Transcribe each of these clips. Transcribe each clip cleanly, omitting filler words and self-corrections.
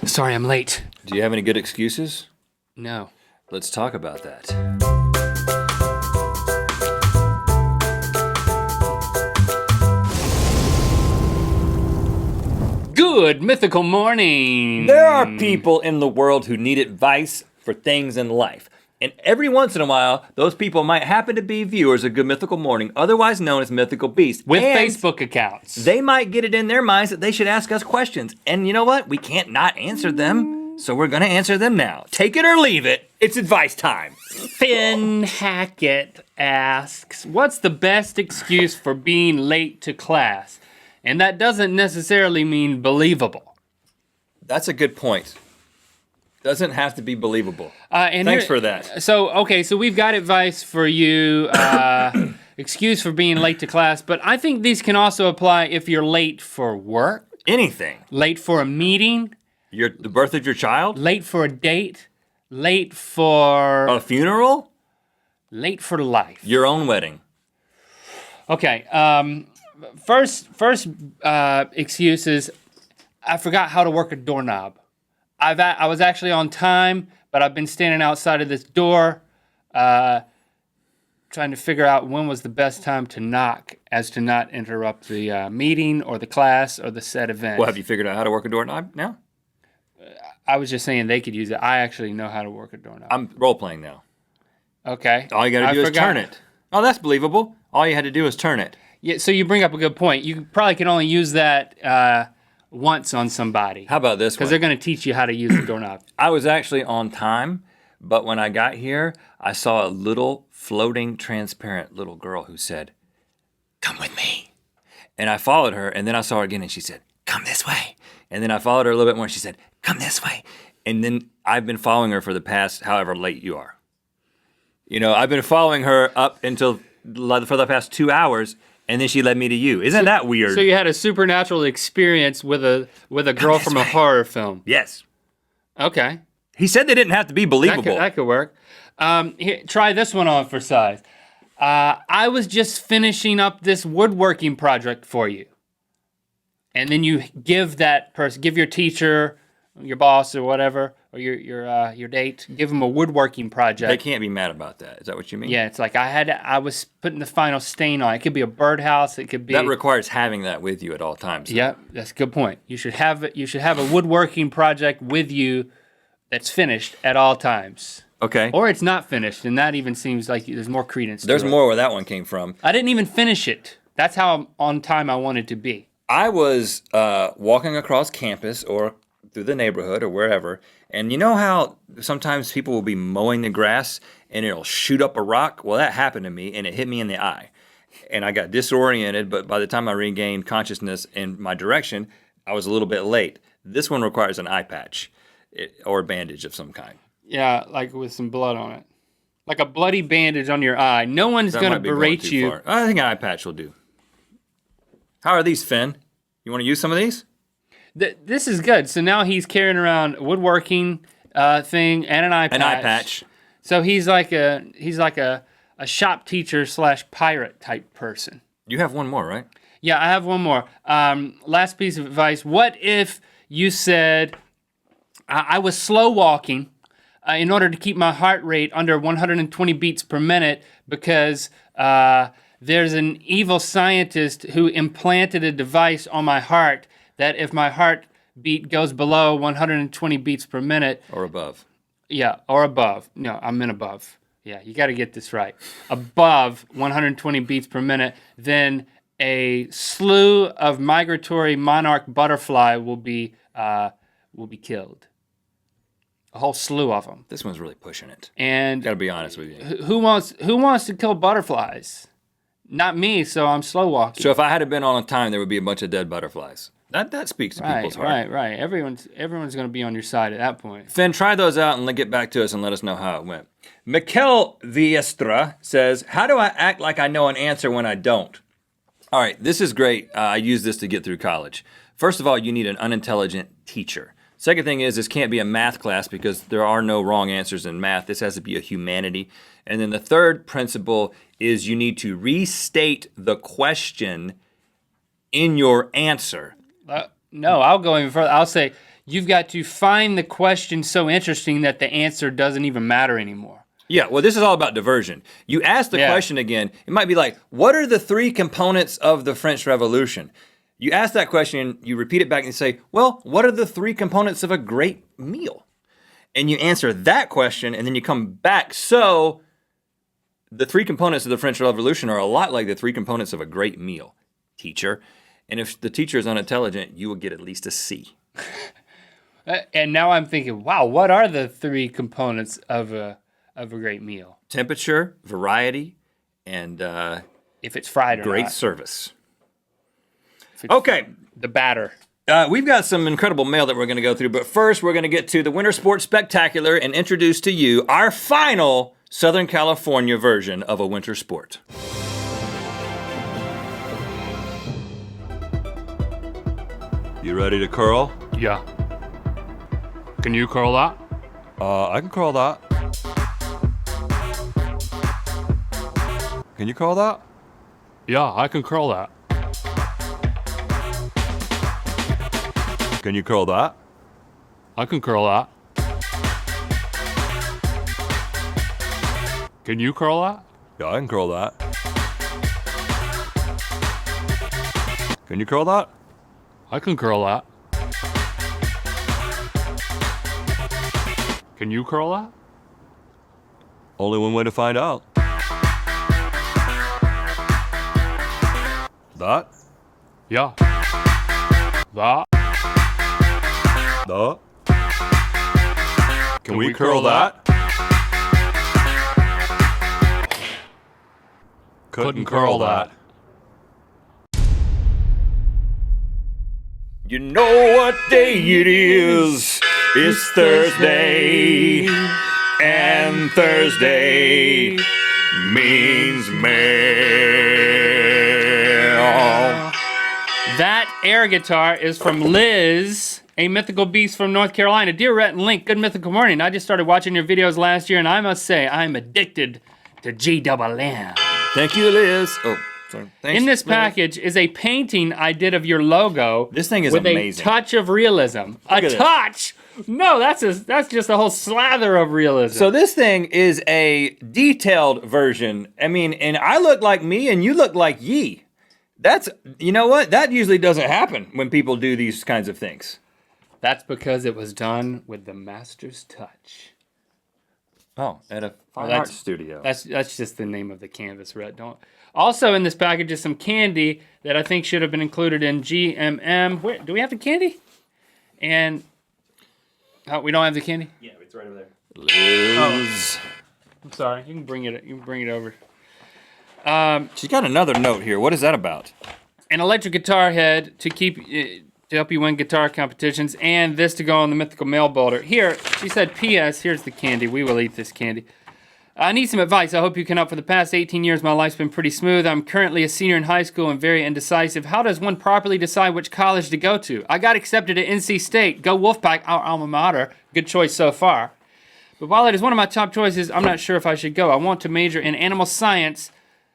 Sorry, I'm late. Do you have any good excuses? No. Let's talk about that. Good mythical morning. There are people in the world who need advice for things in life. And every once in a while, those people might happen to be viewers of Good Mythical Morning, otherwise known as Mythical Beasts. With and Facebook accounts. They might get it in their minds that they should ask us questions. And you know what? We can't not answer them, so we're going to answer them now. Take it or leave it. It's advice time. Finn Hackett asks, what's the best excuse for being late to class? And that doesn't necessarily mean believable. That's a good point. Doesn't have to be believable. Thanks for that. So we've got advice for you, excuse for being late to class, but I think these can also apply if you're late for work. Anything. Late for a meeting. The birth of your child? Late for a date. Late for... A funeral? Late for life. Your own wedding. Okay, first excuse is I forgot how to work a doorknob. I was actually on time, but I've been standing outside of this door trying to figure out when was the best time to knock as to not interrupt the meeting or the class or the set event. Well, have you figured out how to work a doorknob now? I was just saying they could use it. I actually know how to work a doorknob. I'm role-playing now. Okay. All you gotta do is turn it. Oh, that's believable. All you had to do is turn it. Yeah, so you bring up a good point. You probably can only use that once on somebody. How about this one? Because they're going to teach you how to use the doorknob. I was actually on time, but when I got here, I saw a little floating, transparent little girl who said, "Come with me." And I followed her, and then I saw her again, and she said, "Come this way." And then I followed her a little bit more, and she said, "Come this way." And then I've been following her for the past however late you are. You know, I've been following her up until for the past 2 hours, and then she led me to you. Isn't that weird? So you had a supernatural experience with a girl from a horror film. Yes. Okay. He said they didn't have to be believable. That could work. Here, try this one on for size. I was just finishing up this woodworking project for you. And then you give that person, give your teacher, your boss or whatever, or your date, give them a woodworking project. They can't be mad about that. Is that what you mean? Yeah, it's like I was putting the final stain on. It could be a birdhouse. It could be. That requires having that with you at all times. Yeah, that's a good point. You should have a woodworking project with you that's finished at all times. Okay. Or it's not finished, and that even seems like there's more credence to it. There's more where that one came from. I didn't even finish it. That's how on time I wanted to be. I was walking across campus or through the neighborhood or wherever, and you know how sometimes people will be mowing the grass and it'll shoot up a rock? Well, that happened to me, and it hit me in the eye. And I got disoriented, but by the time I regained consciousness and my direction, I was a little bit late. This one requires an eye patch or a bandage of some kind. Yeah, like with some blood on it. Like a bloody bandage on your eye. No one's going to berate you. Far. I think an eye patch will do. How are these, Finn? You want to use some of these? This is good. So now he's carrying around a woodworking thing and an eye patch. An eye patch. So he's like a shop teacher / pirate type person. You have one more, right? Yeah, I have one more. Last piece of advice. What if you said, I was slow walking in order to keep my heart rate under 120 beats per minute because there's an evil scientist who implanted a device on my heart that if my heartbeat goes below 120 beats per minute... Or above. Yeah, or above. No, I meant above. Yeah, you got to get this right. Above 120 beats per minute, then a slew of migratory monarch butterfly will be killed. A whole slew of them. This one's really pushing it. And got to be honest with you. Who wants to kill butterflies? Not me, so I'm slow walking. So if I had been on time, there would be a bunch of dead butterflies. That speaks to people's heart. Right. Everyone's going to be on your side at that point. Finn, try those out and get back to us and let us know how it went. Mikel Viestra says, how do I act like I know an answer when I don't? All right, this is great. I use this to get through college. First of all, you need an unintelligent teacher. Second thing is this can't be a math class because there are no wrong answers in math. This has to be a humanity. And then the third principle is you need to restate the question in your answer. No, I'll go even further. I'll say you've got to find the question so interesting that the answer doesn't even matter anymore. Yeah, well, this is all about diversion. You ask the question again, it might be like, what are the 3 components of the French Revolution? You ask that question, you repeat it back and you say, well, what are the 3 components of a great meal? And you answer that question and then you come back. So the 3 components of the French Revolution are a lot like the 3 components of a great meal, teacher. And if the teacher is unintelligent, you will get at least a C. And now I'm thinking, wow, what are the 3 components of a great meal? Temperature, variety, and if it's fried or great not. service. Okay. The batter. We've got some incredible mail that we're going to go through, but first we're going to get to the Winter Sports Spectacular and introduce to you our final Southern California version of a winter sport. You ready to curl? Yeah. Can you curl that? I can curl that. Can you curl that? Yeah, I can curl that. Can you curl that? I can curl that. Can you curl that? Yeah, I can curl that. Can you curl that? I can curl that. Can you curl that? Only one way to find out. That? Yeah. That. The? Can we curl that? Couldn't curl that. You know what day it is? It's Thursday, and Thursday means mail. That air guitar is from Liz, a mythical beast from North Carolina. Dear Rhett and Link, good mythical morning. I just started watching your videos last year, and I must say, I'm addicted to GMM. Thank you, Liz. Oh, sorry. Thanks, In this Liz. package is a painting I did of your logo. This thing is with amazing. a touch of realism. at this. Touch? No, that's just a whole slather of realism. So this thing is a detailed version. I mean, and I look like me and you look like ye. That's, you know what? That usually doesn't happen when people do these kinds of things. That's because it was done with the master's touch. Oh, at a fine that's- art studio. That's just the name of the canvas, Rhett. Don't. Also in this package is some candy that I think should have been included in GMM. Where do we have the candy? And we don't have the candy. Yeah, it's right over there. Liz. I'm sorry. You can bring it. You can bring it over. She's got another note here. What is that about? An electric guitar head to help you win guitar competitions, and this to go on the mythical mail bolder. Here, she said, P.S. Here's the candy. We will eat this candy. I need some advice. I hope you can help. For the past 18 years, my life's been pretty smooth. I'm currently a senior in high school and very indecisive. How does one properly decide which college to go to? I got accepted at NC State. Go Wolfpack, our alma mater. Good choice so far. But while it is one of my top choices, I'm not sure if I should go. I want to major in animal science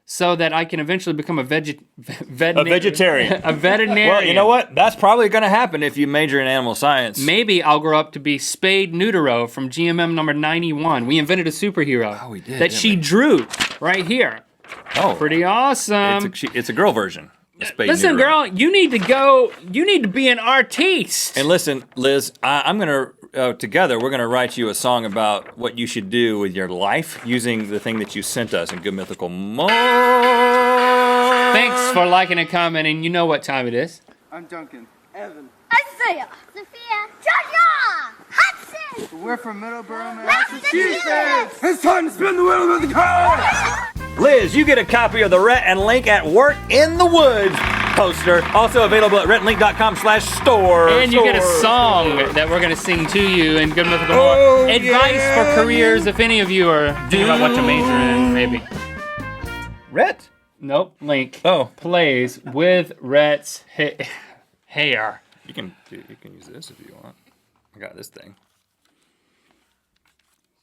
so that I can eventually become a vegetarian. A veterinarian. Well, you know what? That's probably going to happen if you major in animal science. Maybe I'll grow up to be Spade Neutero from GMM number 91. We invented a superhero Oh, we did, that didn't she we? drew right here. Oh, Pretty awesome. it's a girl version. of Spade Listen, Neutero. girl, you need to go. You need to be an artiste. And listen, Liz, I'm going to, together, we're going to write you a song about what you should do with your life using the thing that you sent us in Good Mythical Morning. Thanks for liking and commenting. You know what time it is. I'm Duncan. Evan. Isaiah. Sophia. Georgia. Hudson. We're from Middleborough, Massachusetts. It's time to spin the wheel of the car! Liz, you get a copy of the Rhett and Link at Work in the Woods poster, also available at RhettandLink.com/store. And you get a song that we're going to sing to you in Good Mythical Oh, Morning. Advice yeah. for careers if any of you are thinking about what to major in, maybe. Rhett? Nope, Link Oh. plays with Rhett's hair. You can use this if you want. I got this thing.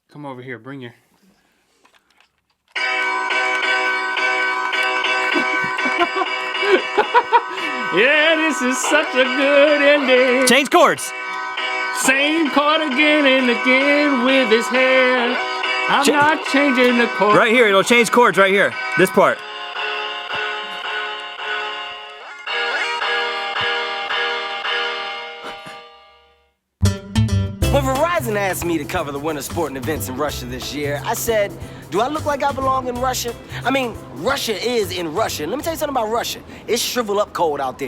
Come over here, bring your... Yeah, this is such a good ending. Change chords. Same chord again and again with his hair. I'm not changing the chord. Right here, it'll change chords right here. This part. When Verizon asked me to cover the winter sporting events in Russia this year, I said, do I look like I belong in Russia? I mean, Russia is in Russia. Let me tell you something about Russia. It's shrivel up cold out there.